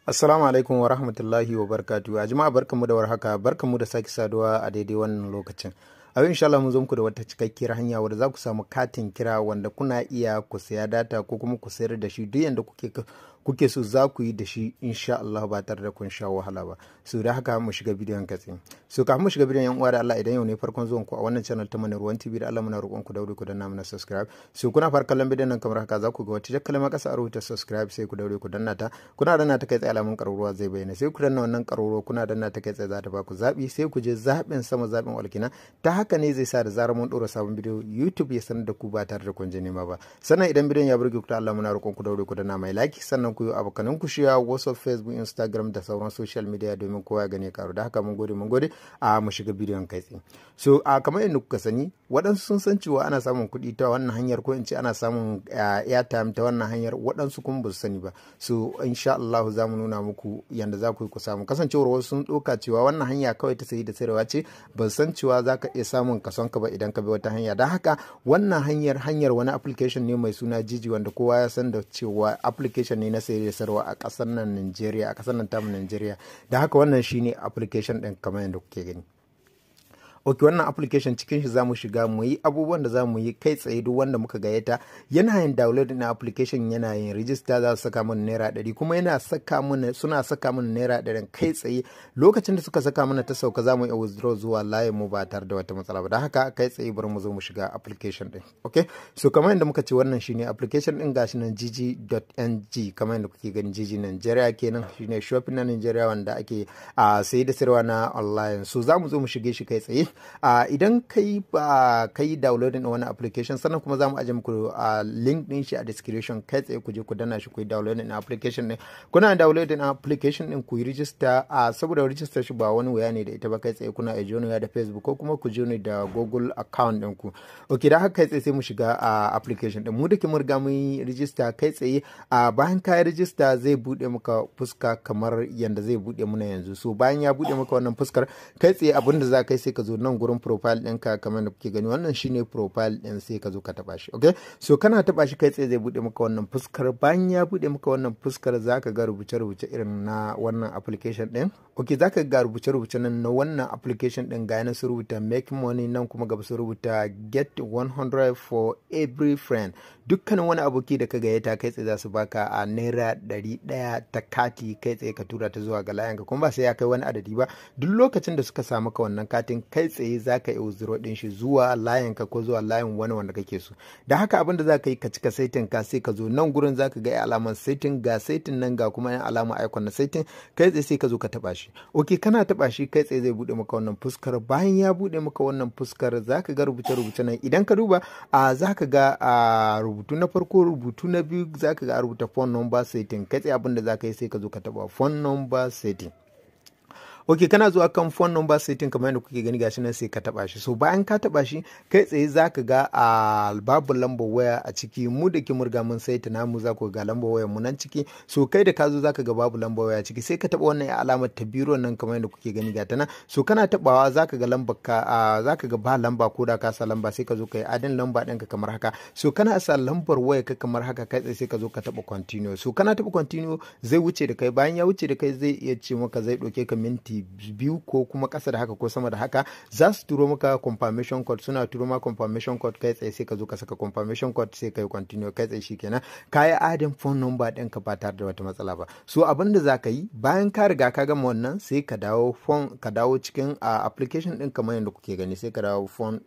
Assalamu alaikum wa rahmatullahi wa barakatuhu. A jama'a barkanmu da warhaka, barkanmu da sake saduwa a daidai wannan lokacin. A yau insha Allah mun zo muku da wata cikakkiyar hanya wadda za ku samu katin kira wanda kuna iya ku saya data ko kuma ku sayar da shi duk yanda kuke so za ku yi da shi insha Allah ba tare da kun sha wahala ba. So da haka mu shiga bidiyon katsi. So kafin mu shiga bidiyon yan uwa da Allah, idan yau ne farkon zuwan ku a wannan channel ta Wannan TV da Allah muna roƙon ku daure ku danna mana subscribe. So kuna fara kallon bidiyon nan kamar haka za ku ga wata kalma kasa a rubuta subscribe, sai ku daure ku danna ta. Kuna danna ta kai tsaye alamun ƙararrawa zai bayyana, sai ku danna wannan ƙararrawa, kuna danna ta kai tsaye za ta ba ku zaɓi, sai ku je zaɓin sama zaɓin walkina. Ta haka ne zai sa da zarar mun ɗora sabon bidiyo YouTube ya sanar da ku ba tare da kun je nema ba. Sannan idan bidiyon ya burge ku ta Allah muna roƙon ku daure ku danna mai like, sannan ku yi abokanan ku share WhatsApp, Facebook, Instagram da sauran social media domin kowa ya gane karu. Da haka mun gode a mu shiga bidiyon kai tsaye. So kamar yadda kuka sani, waɗansu sun san cewa ana samun kuɗi ta wannan hanyar, ko in ce ana samun airtime ta wannan hanyar, waɗansu kuma ba su sani ba. So insha Allah za mu nuna muku yanda za ku yi ku samu. Kasancewar wasu sun ɗauka cewa wannan hanya kawai ta sayi da sayarwa ce, ba san cewa za ka iya samun kason ka ba idan ka bi wata hanya. Don haka wannan hanyar wani application ne mai suna Jiji, wanda kowa ya san da cewa application ne na sayi da sayarwa a ƙasar nan Nigeria, a ƙasar nan tamu Nigeria. Da haka wannan shine application ɗin kamar yadda kuke gani. Ok, wannan application cikin shi zamu shiga mu yi abubuwan da zamu yi kai tsaye. Duk wanda muka gayyata yana yin download na application, yana yin register, za su saka mana naira 100, kuma suna saka mana naira 100 kai tsaye. Lokacin da suka saka mana ta sauka zamu iya withdraw zuwa layin mu ba tare da wata matsala ba. Da haka kai tsaye bari mu zo mu shiga application din. Ok, so kamar yadda muka ce wannan shine application din, gashi nan gg.ng, kamar yadda kuke gani Gg Nigeria kenan, shine shopping na Nigeria wanda ake sayi da sayarwa na online. So zamu zo mu shige shi kai tsaye. Idan kai downloading na wani application, sannan kuma za mu aje muku link din shi a description, kai tsaye ku je ku danna shi ku yi downloading na application din. Kuna downloading na application din ku yi register, saboda register shi ba wani wuya ne da ita ba. Kai tsaye kuna iya join da Facebook ko kuma ku join da Google account din ku. Okay, da haka kai tsaye sai mu shiga application din. Mu da ke mun riga mun yi register kai tsaye. Bayan ka yi register zai bude maka fuska kamar yanda zai bude muna yanzu. So bayan ya bude maka wannan fuskar, kai tsaye abinda za ka yi sai ka zo nan gurin profile ɗinka kamar da kuke gani. Wannan shine profile ɗin, sai ka zo ka taba shi. Okay, so kana taba shi kai tsaye zai bude maka wannan fuskar. Bayan ya bude maka wannan fuskar, zaka ga rubuce-rubuce irin na wannan application ɗin. Okay, zaka ga rubuce-rubuce nan na wannan application ɗin, ga yana su rubuta make money, nan kuma gaba su rubuta get 100 for every friend. Dukkanin wani aboki da ka gayyata kai tsaye za su baka a naira 100 ta kati, kai tsaye ka tura ta zuwa ga layinka, kuma ba sai ya kai wani adadi ba. Duk lokacin da suka samu ka wannan katin, kai tsaye za ka yi withdraw din shi zuwa layinka ko zuwa layin wani wanda kake so. Da haka abin da za ka yi, ka cika saitin ka, sai ka zo nan gurin za ka ga alamar saitin, ga saitin nan ga kuma alamar icon na saitin, kai tsaye sai ka zo ka taba shi. Ok, kana taba shi kai tsaye zai bude maka wannan fuskar. Bayan ya bude maka wannan fuskar, za ka ga rubuce-rubuce nan. Idan ka duba za ka ga rubutu na farko, rubutu na biyu, za ka ga rubuta phone number setting. Kai tsaye abin da za ka yi sai ka zo ka taba phone number setting. Ok, kana zuwa kan phone number setting kamar yadda kuke gani, gashi nan sai ka taba shi. So bayan ka taba shi kai tsaye zaka ga babu lambar waya a ciki. Mu da ke murga mun saita namu, za ku ga lambar wayar mu nan ciki. So kai da ka zo zaka ga babu lambar waya a ciki, sai ka taba wannan alamar ta biro nan kamar yadda kuke gani gata nan. So kana tabawa zaka ga lambar ka, zaka ga ba lamba, ko da ka sa lamba sai ka zo kai adin lamba ɗinka kamar haka. So kana sa lambar waya ka kamar haka, kai tsaye sai ka zo ka taba continue. So kana taba continue zai wuce da kai. Bayan ya wuce da kai zai iya ce maka zai ɗauke ka minti biyu ko kuma ƙasa da haka ko sama da haka. Za su turo maka confirmation code, suna turo maka confirmation code, kai tsaye sai ka zo ka saka confirmation code, sai ka yi continue, kai tsaye shikenan ka yi adin phone number ɗinka ba tare da wata matsala ba. So abin da za ka yi bayan ka riga ka gama wannan, sai ka dawo cikin application ɗin kamar yadda kuke gani, sai ka dawo phone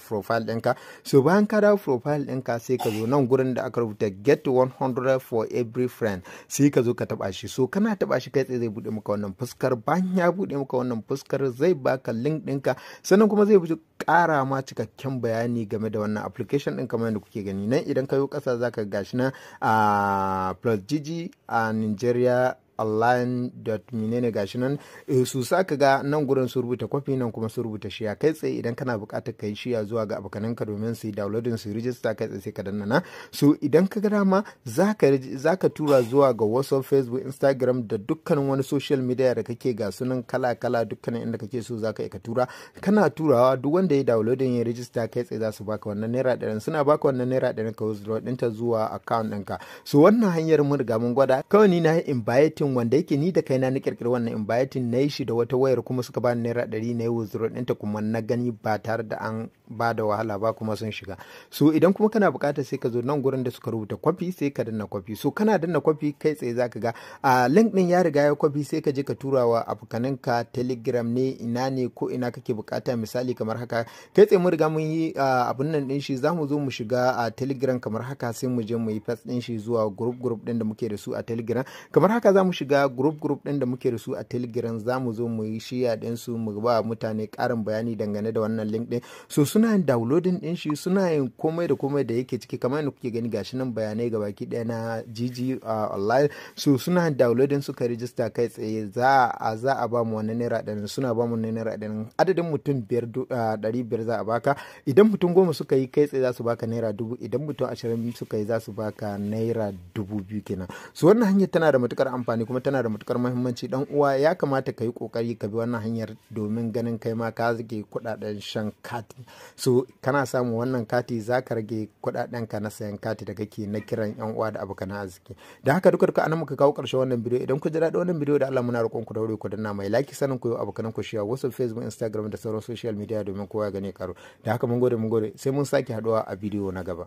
profile ɗinka. So bayan ka dawo profile ɗinka, sai ka zo nan gurin da aka rubuta get 100 for every friend, sai ka zo ka taba shi. So kana taba shi kai tsaye zai bude maka wannan fuskar. Bayan ya bude maka wannan fuskar, zai baka link ɗinka, sannan kuma zai ƙara ma cikakken bayani game da wannan application ɗin kamar yadda kuke gani nan. Idan ka yi ƙasa zaka gashi na plus Gg Nigeria online.menene gashi nan. Su saka ga nan gurin su rubuta kwafi, nan kuma su rubuta shiya. Kai tsaye idan kana buƙatar kai shiya zuwa ga abokananka domin su yi downloading, su register, kai tsaye sai ka danna na. So idan ka ga dama zaka tura zuwa ga WhatsApp, Facebook, Instagram da dukkanin wani social media da kake ga sunan kala-kala, dukkanin inda kake so zaka iya ka tura. Kana turawa, duk wanda ya downloading ya register, kai tsaye za su baka wannan naira 100. Suna baka wannan naira 100 ka withdraw ɗinta zuwa account ɗinka. So wannan hanyar mun riga mun gwada. Kawai ni na yi invite invitation wanda yake ni da kaina na kirkiri wannan inviting na yi shi da wata wayar kuma suka bani naira 100 na yi withdraw ɗinta kuma na gani ba tare da an ba da wahala ba kuma sun shiga. So idan kuma kana bukata sai ka zo nan gurin da suka rubuta kwafi sai ka danna kwafi. So kana danna kwafi kai tsaye zaka ga a link din ya riga ya kwafi sai ka je ka tura wa abokananka Telegram ne ina ne ko ina kake bukata, misali kamar haka kai tsaye mun riga mun yi abun nan din shi zamu zo mu shiga a Telegram kamar haka sai mu je mu yi paste din shi zuwa group din da muke da su a Telegram. Kamar haka zamu shiga group din da muke da su a Telegram, zamu zo mu yi share din su mu ba mutane karin bayani dangane da wannan link din. So suna yin downloading din shi, suna yin komai da komai da yake ciki kamar yadda kuke gani gashi nan bayanai gabaki daya na GG online. So suna yin downloading suka register kai tsaye za a ba mu wannan naira ɗin, suna ba mu naira ɗin adadin mutum 500 za a baka. Idan mutum 10 suka yi kai tsaye za su baka naira 1000, idan mutum 20 suka yi za su baka naira 2000 kenan. So wannan hanyar tana da matukar amfani kuma tana da matukar muhimmanci. Dan uwa ya kamata ka yi kokari ka bi wannan hanyar domin ganin kai ma ka rage kudaden shan kati. So kana samu wannan kati za ka rage kudaden ka na sayan kati da kake na kiran yan uwa da abokan arziki. Da haka duka anan muka kawo karshen wannan bidiyo. Idan ku ji daɗin wannan bidiyo da Allah muna roƙon ku da wuri ku danna mai like, sanin ku yi abokan ku share wasu Facebook, Instagram da sauran social media domin kowa ya gane karo. Da haka mun gode sai mun sake haduwa a bidiyo na gaba.